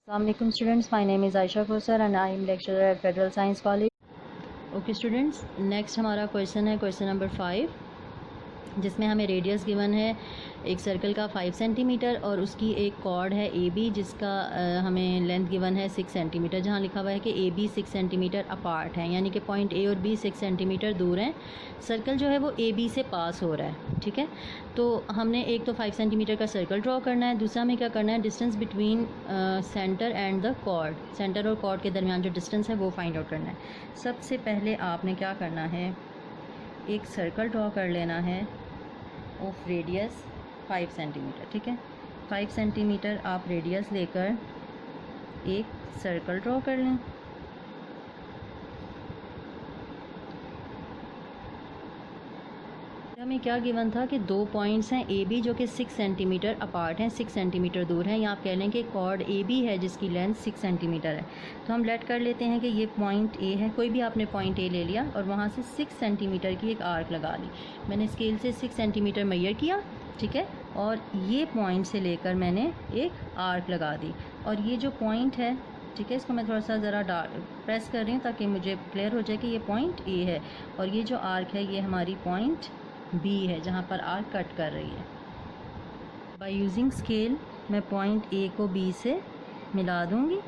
Assalamualaikum students, my name is Aisha Khosar and I am lecturer at Federal Science College. Okay students, next हमारा question है question number 5, जिसमें हमें radius given है एक circle का 5 centimetre और उसकी एक कॉर्ड है ए बी जिसका हमें लेंथ गिवन है 6 सेंटीमीटर, जहाँ लिखा हुआ है कि ए बी 6 सेंटीमीटर अपार्ट है, यानी कि पॉइंट ए और बी 6 सेंटीमीटर दूर हैं। सर्कल जो है वो ए बी से पास हो रहा है, ठीक है। तो हमने एक तो 5 सेंटीमीटर का सर्कल ड्रॉ करना है, दूसरा हमें क्या करना है, distance between centre and the chord, centre और कॉर्ड के दरमियान जो डिस्टेंस है वो फाइंड आउट करना है। सबसे पहले आपने क्या करना है, एक सर्कल ड्रॉ कर लेना है ऑफ रेडियस 5 सेंटीमीटर, ठीक है। 5 सेंटीमीटर आप रेडियस लेकर एक सर्कल ड्रॉ कर लें। हमें क्या गिवन था कि दो पॉइंट्स हैं ए बी जो कि 6 सेंटीमीटर अपार्ट हैं, 6 सेंटीमीटर दूर हैं, या आप कह लें कि कॉर्ड ए बी है जिसकी लेंथ 6 सेंटीमीटर है। तो हम लेट कर लेते हैं कि ये पॉइंट ए है, कोई भी आपने पॉइंट ए ले लिया और वहाँ से 6 सेंटीमीटर की एक आर्क लगा ली। मैंने स्केल से 6 सेंटीमीटर मेजर किया, ठीक है, और ये पॉइंट से लेकर मैंने एक आर्क लगा दी। और ये जो पॉइंट है, ठीक है, इसको मैं थोड़ा सा ज़रा प्रेस कर रही हूँ ताकि मुझे क्लियर हो जाए कि ये पॉइंट ए है और ये जो आर्क है ये हमारी पॉइंट बी है जहाँ पर आर्क कट कर रही है। बाय यूजिंग स्केल मैं पॉइंट ए को बी से मिला दूँगी,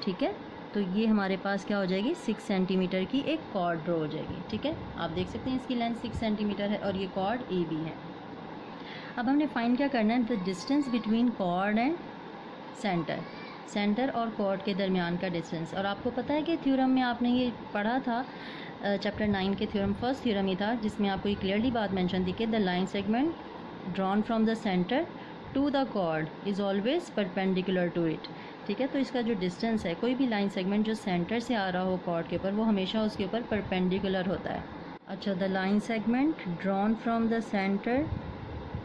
ठीक है। तो ये हमारे पास क्या हो जाएगी, 6 सेंटीमीटर की एक कॉर्ड ड्रॉ हो जाएगी, ठीक है। आप देख सकते हैं इसकी लेंथ 6 सेंटीमीटर है और ये कॉर्ड ए बी है। अब हमने फाइंड क्या करना है, the distance between chord and centre, centre और कॉर्ड के दरमियान का डिस्टेंस। और आपको पता है कि थ्योरम में आपने ये पढ़ा था, चैप्टर 9 के थ्योरम, फर्स्ट थ्योरम ही था जिसमें आपको ये क्लियरली बात मेंशन थी कि the line segment drawn from the centre to the chord is always perpendicular to it, ठीक है। तो इसका जो डिस्टेंस है, कोई भी लाइन सेगमेंट जो सेंटर से आ रहा हो कॉर्ड के ऊपर, वो हमेशा उसके ऊपर परपेंडिकुलर होता है। अच्छा, the line segment drawn from the centre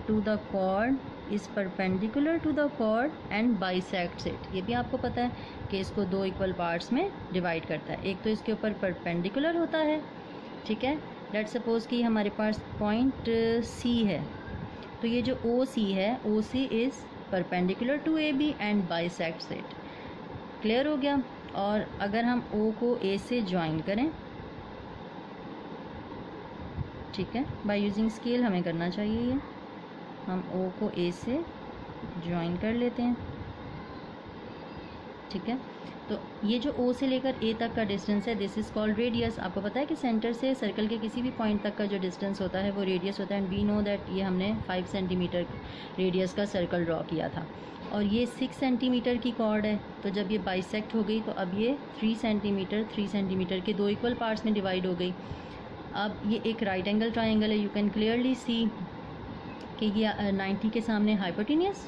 to the chord is perpendicular to the chord and bisects it. ये भी आपको पता है कि इसको दो इक्वल पार्ट्स में डिवाइड करता है। एक तो इसके ऊपर परपेंडिकुलर होता है, ठीक है। लेट्स सपोज कि हमारे पास पॉइंट सी है, तो ये जो ओ सी है, O C is perpendicular to A B and bisects it. Clear हो गया। और अगर हम ओ को ए से ज्वाइन करें, ठीक है, बाय यूजिंग स्केल हमें करना चाहिए ये, हम ओ को ए से ज्वाइन कर लेते हैं, ठीक है। तो ये जो ओ से लेकर ए तक का डिस्टेंस है, दिस इज़ कॉल्ड रेडियस। आपको पता है कि सेंटर से सर्कल के किसी भी पॉइंट तक का जो डिस्टेंस होता है वो रेडियस होता है, एंड वी नो दैट ये हमने 5 सेंटीमीटर रेडियस का सर्कल ड्रॉ किया था। और ये 6 सेंटीमीटर की कॉर्ड है, तो जब ये बाइसेक्ट हो गई तो अब ये 3 सेंटीमीटर के दो इक्वल पार्ट्स में डिवाइड हो गई। अब ये एक राइट एंगल ट्राइंगल है, यू कैन क्लियरली सी कि ये 90 के सामने हाइपोटेनियस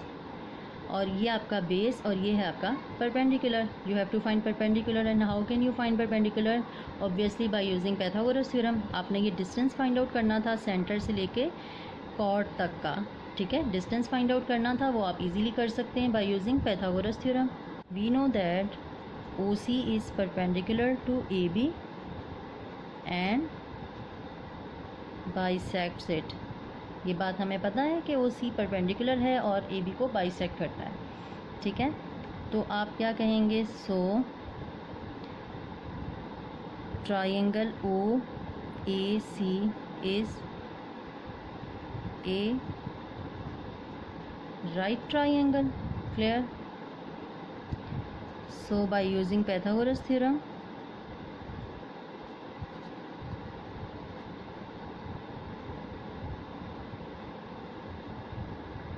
और ये आपका बेस और ये है आपका perpendicular. You have to find perpendicular, and how can you find perpendicular, obviously by using Pythagoras theorem. आपने ये डिस्टेंस फाइंड आउट करना था सेंटर से लेके कॉर्ड तक का, ठीक है, डिस्टेंस फाइंड आउट करना था, वो आप इजीली कर सकते हैं by using Pythagoras theorem. We know that O C is perpendicular to A B and bisects it. ये बात हमें पता है कि ओ सी परपेंडिकुलर है और ए बी को बाइसेक्ट करता है, ठीक है। तो आप क्या कहेंगे, so triangle O A C is a right triangle. Clear. So by using Pythagoras theorem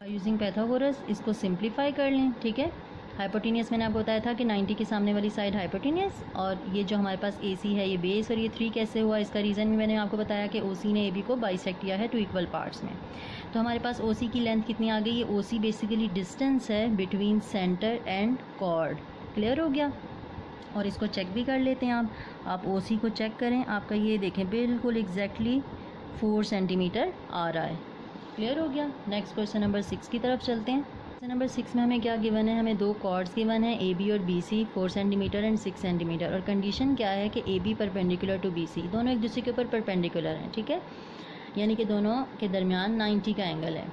using Pythagoras इसको सिंप्लीफाई कर लें, ठीक है। हाइपोटेनियस मैंने आपको बताया था कि 90 के सामने वाली साइड हाइपोटेनियस, और ये जो हमारे पास ए सी है ये बेस, और ये 3 कैसे हुआ, इसका रीज़न भी मैंने आपको बताया कि ओ सी ने ए बी को बाइसेक्ट किया है 2 इक्वल पार्ट्स में। तो हमारे पास ओ सी की लेंथ कितनी आ गई, ये ओ सी बेसिकली डिस्टेंस है between centre and chord. Clear हो गया। और इसको चेक भी कर लेते हैं आप ओ सी को चेक करें, आपका ये देखें बिल्कुल एग्जैक्टली 4 सेंटीमीटर आ रहा है। क्लियर हो गया। नेक्स्ट क्वेश्चन नंबर 6 की तरफ चलते हैं। क्वेश्चन नंबर 6 में हमें क्या गिवन है, हमें दो कॉर्ड्स गिवन है ए बी और B C, 4 centimetre and 6 centimetre, और कंडीशन क्या है कि A B perpendicular to B C, दोनों एक दूसरे के ऊपर परपेंडिकुलर हैं, ठीक है, यानी कि दोनों के दरमियान 90 का एंगल है।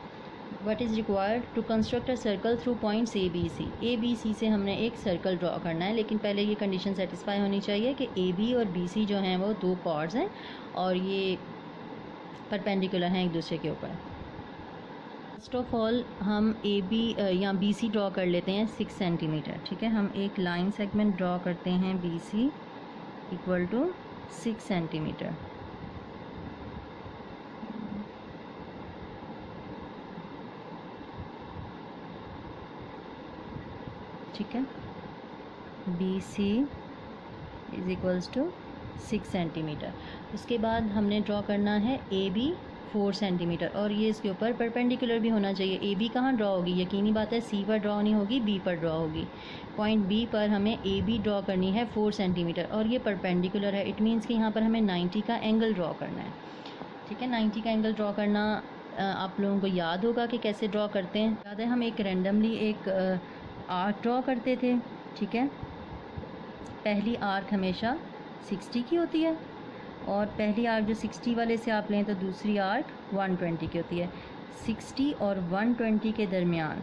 What is required to construct a circle through points A B C से हमने एक सर्कल ड्रॉ करना है, लेकिन पहले ये कंडीशन सेटिस्फाई होनी चाहिए कि ए बी और बी सी जो हैं वो दो कॉर्ड्स हैं और ये परपेंडिकुलर हैं एक दूसरे के ऊपर। फर्स्ट ऑफ ऑल हम ए बी या बी सी ड्रॉ कर लेते हैं 6 सेंटीमीटर। ठीक है, हम एक लाइन सेगमेंट ड्रॉ करते हैं B C equal to 6 centimetre. ठीक है, B C is equals to 6 centimetre. उसके बाद हमने ड्रॉ करना है ए बी 4 सेंटीमीटर और ये इसके ऊपर परपेंडिकुलर भी होना चाहिए। ए बी कहाँ ड्रॉ होगी, यकीनी बात है सी पर ड्रॉ नहीं होगी, बी पर ड्रॉ होगी। पॉइंट बी पर हमें ए बी ड्रॉ करनी है 4 सेंटीमीटर और ये परपेंडिकुलर है। इट मीन्स कि यहाँ पर हमें 90 का एंगल ड्रॉ करना है। ठीक है, 90 का एंगल ड्रॉ करना आप लोगों को याद होगा कि कैसे ड्रॉ करते हैं। याद है, हम एक रैंडमली एक आर्क ड्रॉ करते थे। ठीक है, पहली आर्क हमेशा 60 की होती है और पहली आर्क जो 60 वाले से आप लें तो दूसरी आर्क 120 की होती है। 60 और 120 के दरमियान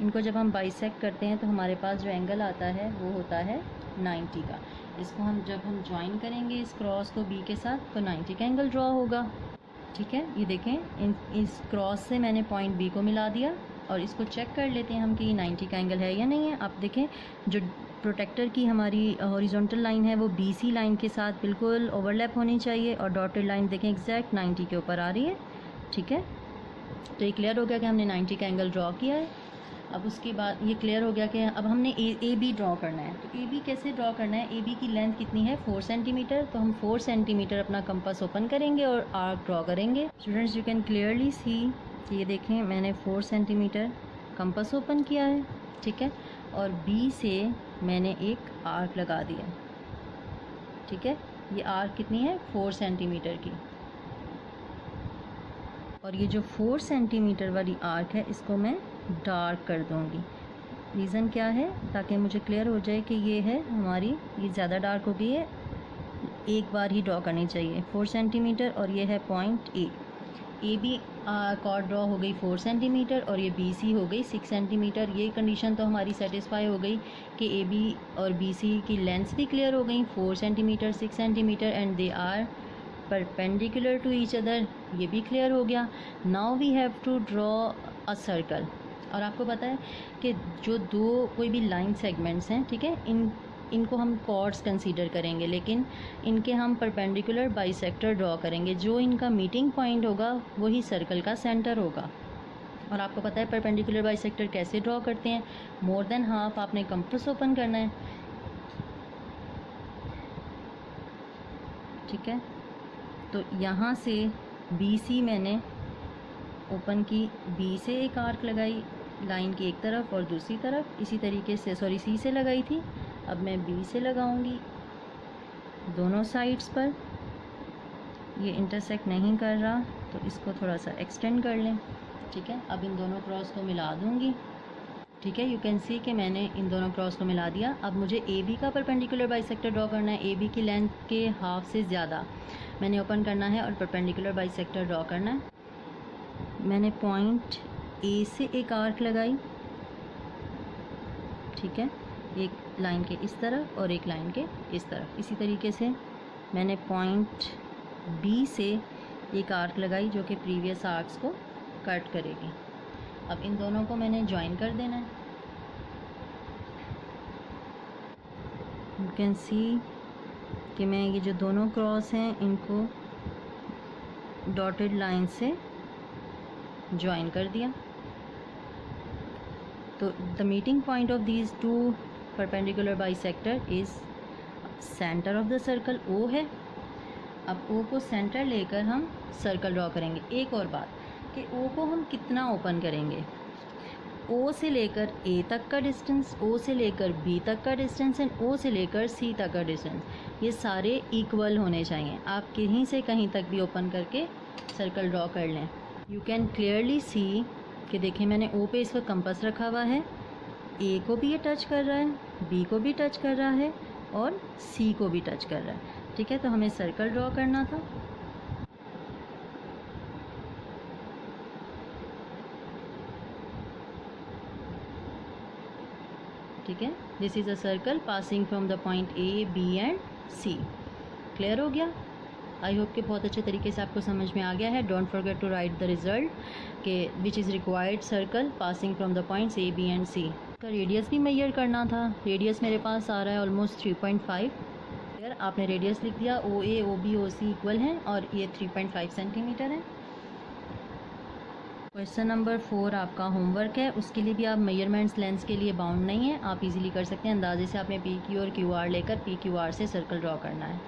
इनको जब हम बाइसेक्ट करते हैं तो हमारे पास जो एंगल आता है वो होता है 90 का। इसको हम जब हम ज्वाइन करेंगे इस क्रॉस को बी के साथ तो 90 का एंगल ड्रॉ होगा। ठीक है, ये देखें इस क्रॉस से मैंने पॉइंट बी को मिला दिया और इसको चेक कर लेते हैं हम कि 90 का एंगल है या नहीं है। आप देखें जो प्रोटेक्टर की हमारी हॉरिजॉन्टल लाइन है वो बीसी लाइन के साथ बिल्कुल ओवरलैप होनी चाहिए और डॉटेड लाइन देखें एग्जैक्ट 90 के ऊपर आ रही है। ठीक है, तो ये क्लियर हो गया कि हमने 90 का एंगल ड्रॉ किया है। अब उसके बाद ये क्लियर हो गया कि अब हमने ए बी ड्रॉ करना है। तो ए बी कैसे ड्रॉ करना है, ए बी की लेंथ कितनी है 4 सेंटीमीटर। तो हम 4 सेंटीमीटर अपना कंपास ओपन करेंगे और आर्क ड्रॉ करेंगे। Students you can clearly see, ये देखें मैंने 4 सेंटीमीटर कंपास ओपन किया है। ठीक है, और बी से मैंने एक आर्क लगा दिया। ठीक है, ये आर्क कितनी है 4 सेंटीमीटर की और ये जो 4 सेंटीमीटर वाली आर्क है इसको मैं डार्क कर दूंगी। रीज़न क्या है, ताकि मुझे क्लियर हो जाए कि ये है हमारी, ये ज़्यादा डार्क हो गई है, एक बार ही ड्रॉ करनी चाहिए 4 सेंटीमीटर और ये है point A B chord draw हो गई 4 सेंटीमीटर और ये बी सी हो गई 6 सेंटीमीटर। ये कंडीशन तो हमारी सेटिस्फाई हो गई कि ए बी और बी सी की लेंथ्स भी क्लियर हो गई 4 centimetre 6 centimetre and they are perpendicular to each other, ये भी क्लियर हो गया। Now we have to draw a circle. और आपको पता है कि जो दो कोई भी लाइन सेगमेंट्स हैं, ठीक है, इनको हम कॉर्ड्स कंसीडर करेंगे लेकिन इनके हम परपेंडिकुलर बाइसेक्टर ड्रॉ करेंगे। जो इनका मीटिंग पॉइंट होगा वही सर्कल का सेंटर होगा। और आपको पता है परपेंडिकुलर बाइसेक्टर कैसे ड्रॉ करते हैं, मोर देन हाफ आपने कंपास ओपन करना है। ठीक है, तो यहाँ से बी सी मैंने ओपन की, बी से एक आर्क लगाई लाइन की एक तरफ और दूसरी तरफ, इसी तरीके से सॉरी सी से लगाई थी, अब मैं बी से लगाऊंगी दोनों साइड्स पर। ये इंटरसेक्ट नहीं कर रहा तो इसको थोड़ा सा एक्सटेंड कर लें। ठीक है, अब इन दोनों क्रॉस को मिला दूंगी। ठीक है, यू कैन सी कि मैंने इन दोनों क्रॉस को मिला दिया। अब मुझे ए बी का परपेंडिकुलर बाइसेक्टर ड्रॉ करना है। ए बी की लेंथ के हाफ से ज़्यादा मैंने ओपन करना है और परपेंडिकुलर बाइसेक्टर ड्रॉ करना है। मैंने पॉइंट ए से एक आर्क लगाई। ठीक है, एक लाइन के इस तरफ और एक लाइन के इस तरफ। इसी तरीके से मैंने पॉइंट बी से एक आर्क लगाई जो कि प्रीवियस आर्क्स को कट करेगी। अब इन दोनों को मैंने ज्वाइन कर देना है। यू कैन सी कि मैं ये जो दोनों क्रॉस हैं इनको डॉटेड लाइन से ज्वाइन कर दिया। तो the meeting point of these two perpendicular bisector is centre of the circle, O है। अब ओ को सेंटर लेकर हम सर्कल ड्रॉ करेंगे। एक और बात कि ओ को हम कितना ओपन करेंगे, ओ से लेकर ए तक का डिस्टेंस, ओ से लेकर बी तक का डिस्टेंस एंड ओ से लेकर सी तक का डिस्टेंस, ये सारे इक्वल होने चाहिए। आप कहीं से कहीं तक भी ओपन करके सर्कल ड्रॉ कर लें। यू कैन क्लियरली सी कि देखिए मैंने ओ पे इस वक्त कंपास रखा हुआ है, ए को भी ये टच कर रहा है, बी को भी टच कर रहा है और सी को भी टच कर रहा है। ठीक है, तो हमें सर्कल ड्रॉ करना था। ठीक है। This is a circle passing from the point A, B and C. Clear हो गया? आई होप कि बहुत अच्छे तरीके से आपको समझ में आ गया है। Don't forget to write the result के which is required circle passing from the points A, B and C. का रेडियस भी मेजर करना था। रेडियस मेरे पास आ रहा है ऑलमोस्ट 3.5। अगर आपने रेडियस लिख दिया, ओ ए, ओ बी, ओ सी इक्वल हैं और ये 3.5 सेंटीमीटर है। क्वेश्चन नंबर 4 आपका होमवर्क है, उसके लिए भी आप मेजरमेंट्स लेंस के लिए बाउंड नहीं है, आप इजीली कर सकते हैं। अंदाजे से आपने पी क्यू और क्यू आर लेकर पी क्यू आर से सर्कल ड्रॉ करना है।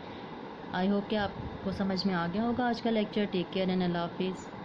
आई होप कि आपको समझ में आ गया होगा आज का लेक्चर। टेक केयर एंड अल्लाह हाफिज़।